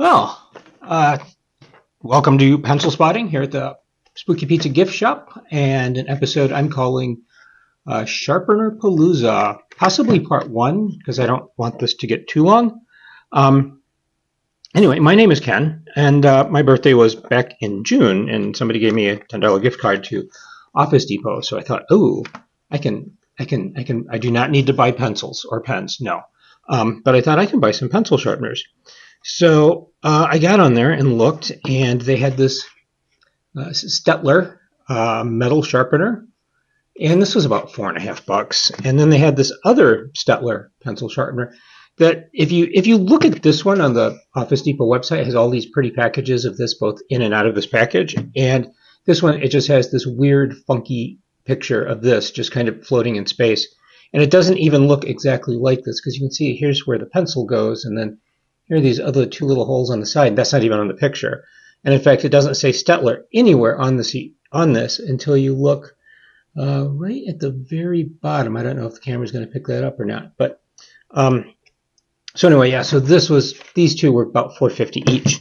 Well, welcome to Pencilspotting here at the Spooky Pizza Gift Shop, and an episode I'm calling Sharpenerpalooza, possibly part one, because I don't want this to get too long. Anyway, my name is Ken, and my birthday was back in June, and somebody gave me a $10 gift card to Office Depot. So I thought, oh, I do not need to buy pencils or pens, no. But I thought I can buy some pencil sharpeners. So I got on there and looked, and they had this Staedtler metal sharpener, and this was about $4.50. And then they had this other Staedtler pencil sharpener that if you look at this one on the Office Depot website, it has all these pretty packages of this both in and out of this package. And this one, it just has this weird, funky picture of this just kind of floating in space. And it doesn't even look exactly like this, because you can see here's where the pencil goes, and then here are these other two little holes on the side. That's not even on the picture. And in fact, it doesn't say Staedtler anywhere on this until you look right at the very bottom. I don't know if the camera's going to pick that up or not. But so anyway, yeah. So these two were about $4.50 each.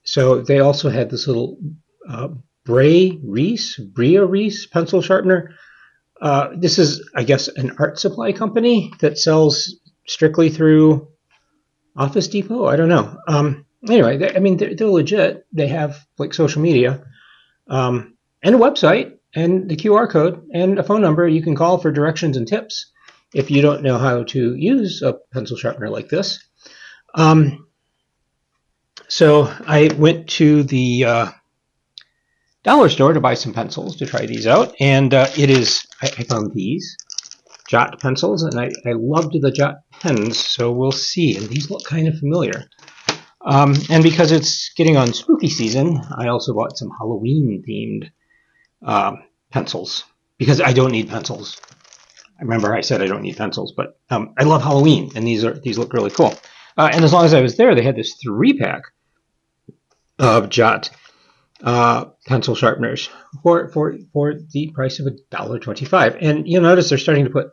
So they also had this little Brea Reese pencil sharpener. This is, I guess, an art supply company that sells strictly through Office Depot. I don't know. Anyway, they're legit. They have like social media, and a website, and the QR code, and a phone number you can call for directions and tips if you don't know how to use a pencil sharpener like this. So I went to the dollar store to buy some pencils to try these out, and I found these Jot pencils, and I loved the Jot pens, so we'll see. And these look kind of familiar. And because it's getting on spooky season, I also bought some Halloween-themed pencils, because I don't need pencils. I remember I said I don't need pencils, but I love Halloween, and these look really cool. And as long as I was there, they had this 3-pack of Jot pencil sharpeners for the price of $1.25. And you'll notice they're starting to put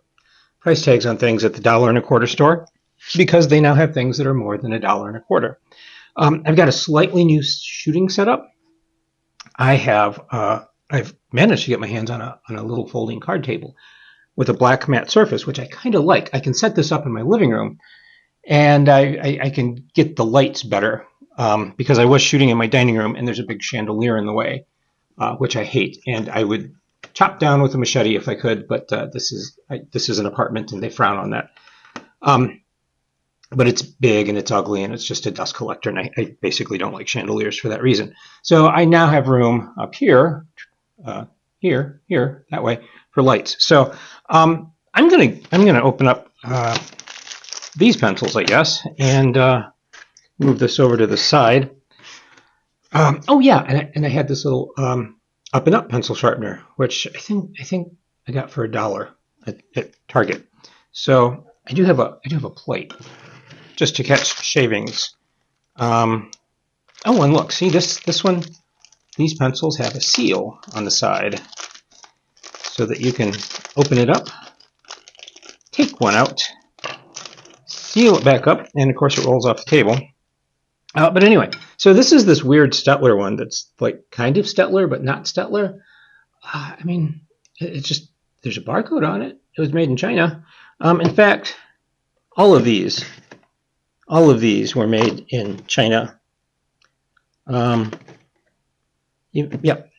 price tags on things at the $1.25 store, because they now have things that are more than $1.25. I've got a slightly new shooting setup. I've managed to get my hands on a little folding card table with a black matte surface, which I kind of like. I can set this up in my living room, and I can get the lights better, because I was shooting in my dining room, and there's a big chandelier in the way, which I hate, and I would chop down with a machete if I could, but this is an apartment, and they frown on that. But it's big, and it's ugly, and it's just a dust collector, and I basically don't like chandeliers for that reason. So I now have room up here, here, that way, for lights. So I'm gonna open up these pencils, I guess, and move this over to the side. Oh yeah, and I had this little up and up pencil sharpener, which I think I got for $1 at Target. So I do have a plate just to catch shavings. Oh, and look, see this one. These pencils have a seal on the side, so that you can open it up, take one out, seal it back up, and of course it rolls off the table. But anyway, so this is this weird Staedtler one that's like kind of Staedtler, but not Staedtler. It's just, there's a barcode on it. It was made in China. In fact, all of these were made in China. Yeah.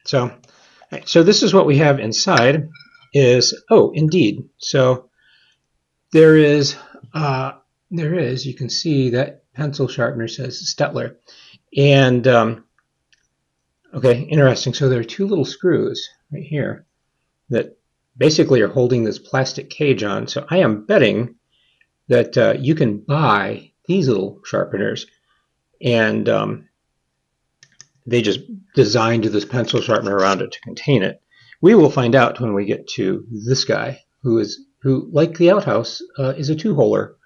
So this is what we have inside. Indeed. So there is. You can see that pencil sharpener says Staedtler, and okay, interesting. So there are two little screws right here that basically are holding this plastic cage on. So I am betting that you can buy these little sharpeners, and they just designed this pencil sharpener around it to contain it. We will find out when we get to this guy, who, like the outhouse, is a 2-holer.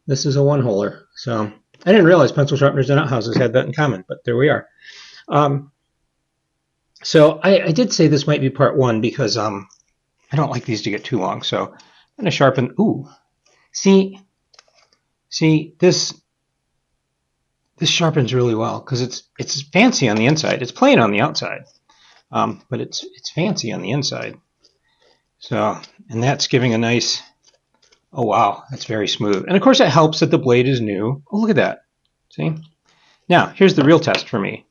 This is a 1-holer. So I didn't realize pencil sharpeners and outhouses had that in common, but there we are. So I did say this might be part one, because I don't like these to get too long. So I'm going to sharpen. Ooh, see this this sharpens really well because it's fancy on the inside. It's plain on the outside, but it's fancy on the inside. So, and that's giving a nice, oh wow, that's very smooth. And of course it helps that the blade is new. Oh, look at that. See? Now, here's the real test for me.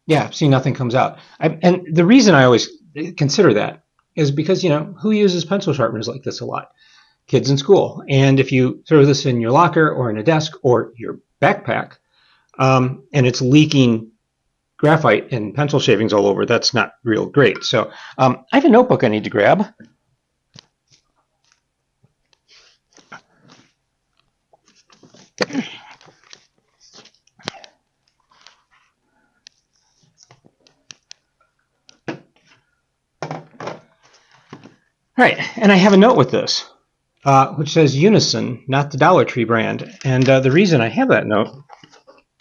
Yeah, see, nothing comes out. And the reason I always consider that is because, you know, who uses pencil sharpeners like this a lot? Kids in school. And if you throw this in your locker or in a desk or your backpack, and it's leaking graphite and pencil shavings all over, that's not real great. So I have a notebook I need to grab. All right, and I have a note with this, which says Unison, not the Dollar Tree brand. And the reason I have that note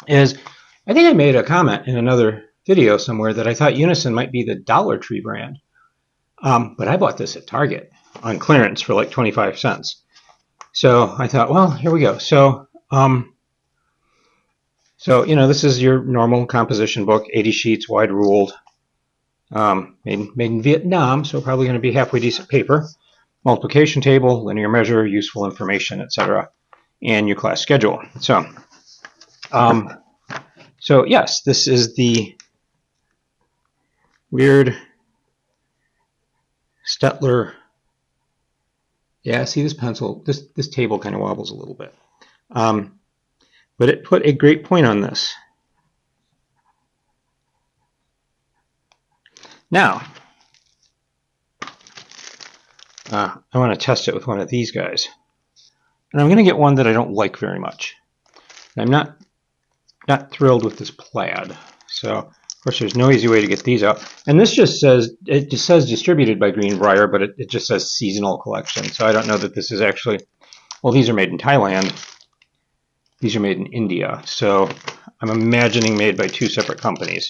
is I think I made a comment in another video somewhere that I thought Unison might be the Dollar Tree brand. But I bought this at Target on clearance for like 25 cents. So I thought, well, here we go. So, you know, this is your normal composition book, 80 sheets, wide ruled. Made in Vietnam, so probably going to be halfway decent paper. Multiplication table, linear measure, useful information, etc., and your class schedule. So, so yes, this is the weird Staedtler. Yeah, see this pencil, this table kind of wobbles a little bit, but it put a great point on this. Now, I want to test it with one of these guys. And I'm going to get one that I don't like very much. I'm not thrilled with this plaid. So, of course, there's no easy way to get these out. And this just says, it just says distributed by Greenbrier, but it just says seasonal collection. So I don't know that this is actually, well, these are made in Thailand. These are made in India. So I'm imagining made by two separate companies.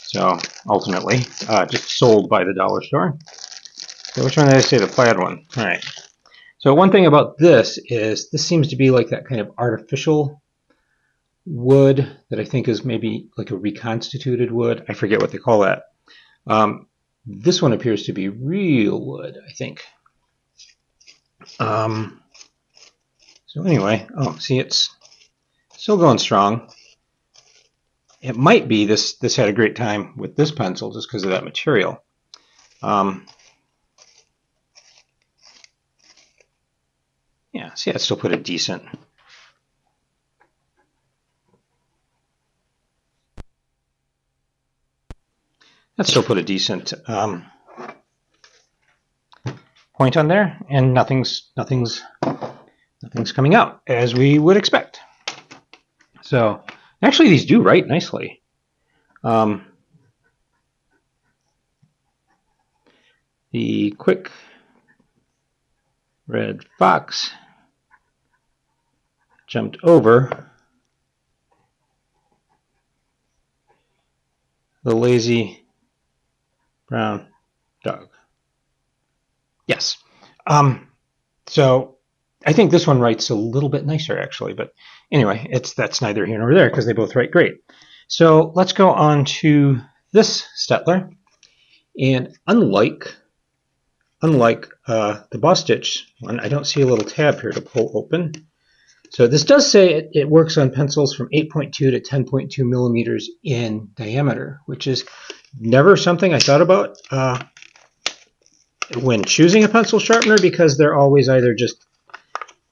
So ultimately, just sold by the dollar store. So which one did I say? The plaid one. All right. So one thing about this is this seems to be like that kind of artificial wood that I think is maybe like a reconstituted wood. I forget what they call that. This one appears to be real wood, I think. So anyway, oh, see, it's still going strong. It might be this had a great time with this pencil just because of that material. Yeah, see, I still put a decent. Let's still put a decent point on there, and nothing's coming out as we would expect. So actually, these do write nicely. The quick red fox jumped over the lazy brown dog. Yes. So I think this one writes a little bit nicer, actually. But anyway, that's neither here nor there because they both write great. So let's go on to this Staedtler. And unlike the Boss Stitch one, I don't see a little tab here to pull open. So this does say it works on pencils from 8.2 to 10.2 millimeters in diameter, which is never something I thought about when choosing a pencil sharpener, because they're always either just,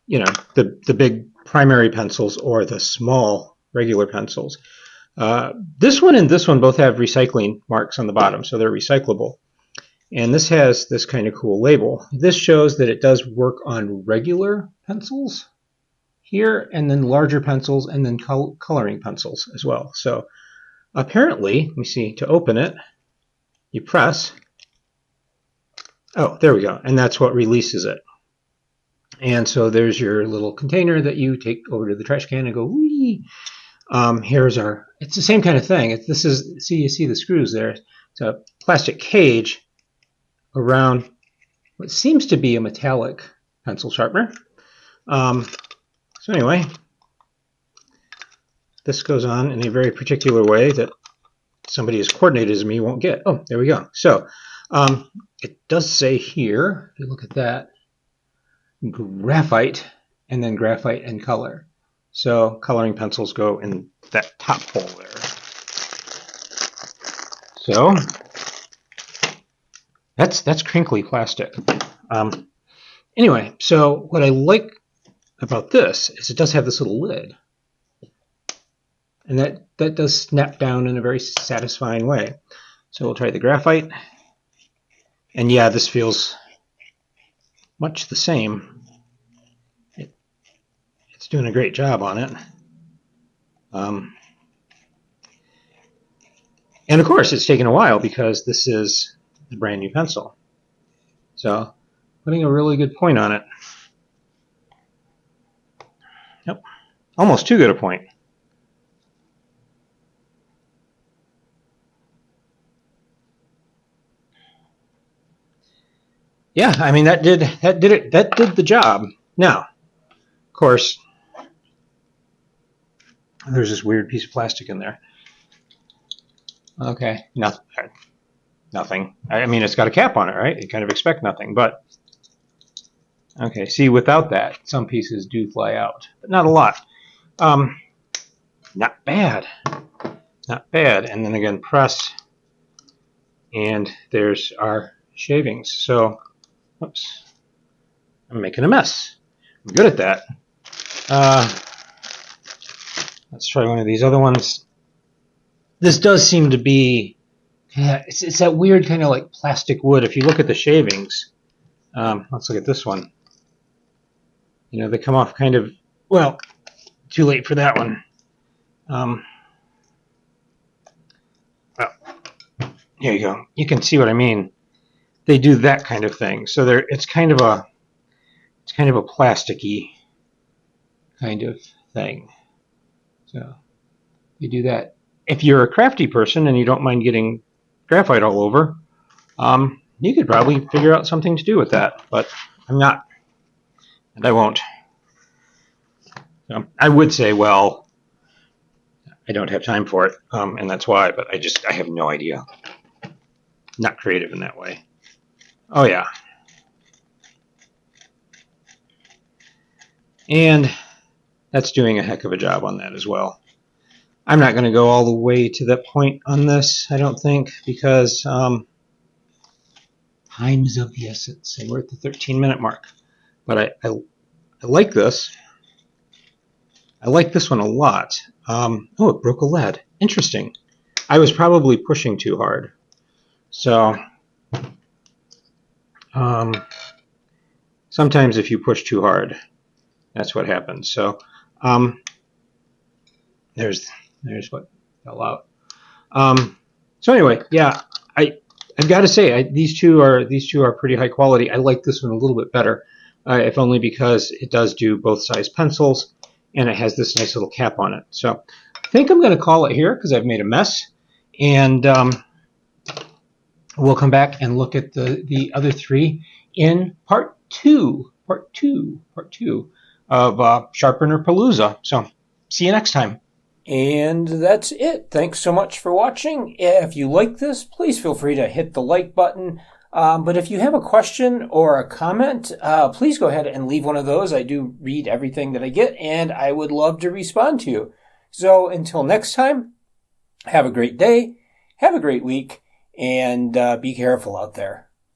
you know, the big primary pencils or the small regular pencils. This one and this one both have recycling marks on the bottom, so they're recyclable. And this has this kind of cool label. This shows that it does work on regular pencils here, and then larger pencils, and then coloring pencils as well. So apparently, let me see, to open it, you press. Oh, there we go. And that's what releases it. And so there's your little container that you take over to the trash can and go, wee. Here's our, it's the same kind of thing. This is, see, you see the screws there. It's a plastic cage around what seems to be a metallic pencil sharpener. So anyway, this goes on in a very particular way that somebody as coordinated as me won't get. Oh, there we go. So it does say here, if you look at that, graphite, and then graphite and color. So coloring pencils go in that top hole there. So that's crinkly plastic. Anyway, so what I like about this is it does have this little lid. And that does snap down in a very satisfying way. So we'll try the graphite. And yeah, this feels much the same. It's doing a great job on it. And of course, it's taken a while because this is a brand new pencil. So putting a really good point on it. Yep, almost too good a point. Yeah, I mean that did the job. Now, of course, there's this weird piece of plastic in there. Okay, nothing. I mean, it's got a cap on it, right? You kind of expect nothing, but okay. See, without that, some pieces do fly out, but not a lot. Not bad, not bad. And then again, press, and there's our shavings. So. Oops, I'm making a mess. I'm good at that. Let's try one of these other ones. This does seem to be, yeah, it's that weird kind of like plastic wood. If you look at the shavings, let's look at this one. You know, they come off kind of, well, too late for that one. Well, here you go. You can see what I mean. They do that kind of thing. So it's kind of a plasticky kind of thing. So you do that. If you're a crafty person and you don't mind getting graphite all over, you could probably figure out something to do with that. But I'm not, and I won't. I would say, well, I don't have time for it, and that's why. But I have no idea. Not creative in that way. Oh yeah. And that's doing a heck of a job on that as well. I'm not going to go all the way to that point on this, I don't think, because time is of the essence, and we're at the 13-minute mark. But I like this. I like this one a lot. Oh, it broke a lead. Interesting. I was probably pushing too hard. So sometimes if you push too hard, that's what happens. So there's what fell out. So anyway, yeah, I've got to say these two are pretty high quality. I like this one a little bit better, if only because it does do both size pencils and it has this nice little cap on it. So I think I'm going to call it here because I've made a mess, and we'll come back and look at the other three in part two of Sharpenerpalooza. So see you next time. And that's it. Thanks so much for watching. If you like this, please feel free to hit the like button. But if you have a question or a comment, please go ahead and leave one of those. I do read everything that I get, and I would love to respond to you. So until next time, have a great day, have a great week, and be careful out there.